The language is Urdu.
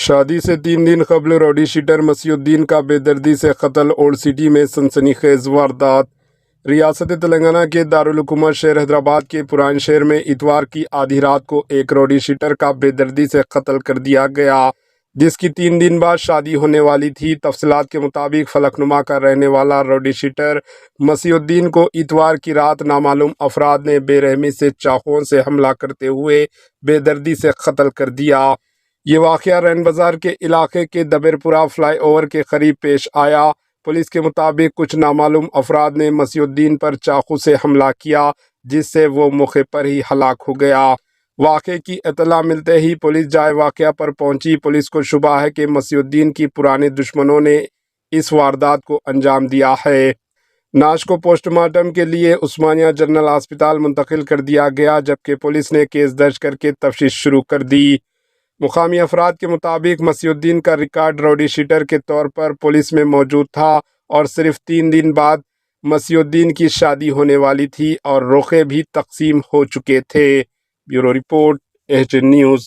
شادی سے 3 دن قبل راؤڈی شیٹر مسیح الدین کا بے دردی سے قتل۔ اولڈ سٹی میں سنسنی خیز واردات۔ ریاست تلنگانہ کے دارالحکومت شہر حیدرآباد کے پران شہر میں اتوار کی آدھی رات کو ایک راؤڈی شیٹر کا بے دردی سے قتل کر دیا گیا، جس کی 3 دن بعد شادی ہونے والی تھی۔ تفصیلات کے مطابق فلک نما کا رہنے والا راؤڈی شیٹر مسیح الدین کو اتوار کی رات نامعلوم افراد نے بے رحمی سے چاقوؤں سے حملہ کرتے ہوئے بے دردی سے قتل کر دیا۔ یہ واقعہ رین بازار کے علاقے کے دبیرپورہ فلائی اوور کے قریب پیش آیا۔ پولیس کے مطابق کچھ نامعلوم افراد نے مسیح الدین پر چاقو سے حملہ کیا، جس سے وہ موقع پر ہی ہلاک ہو گیا۔ واقعے کی اطلاع ملتے ہی پولیس جائے واقعہ پر پہنچی۔ پولیس کو شبہ ہے کہ مسیح الدین کی پرانے دشمنوں نے اس واردات کو انجام دیا ہے۔ نعش کو پوسٹ مارٹم کے لیے عثمانیہ جنرل ہسپتال منتقل کر دیا گیا، جبکہ پولیس نے کیس درج کر کے تفتیش شروع کر دی۔ مقامی افراد کے مطابق مسیح الدین کا ریکارڈ راؤڈی شیٹر کے طور پر پولیس میں موجود تھا اور صرف 3 دن بعد مسیح الدین کی شادی ہونے والی تھی اور روقے بھی تقسیم ہو چکے تھے۔ Bureau report, H N news.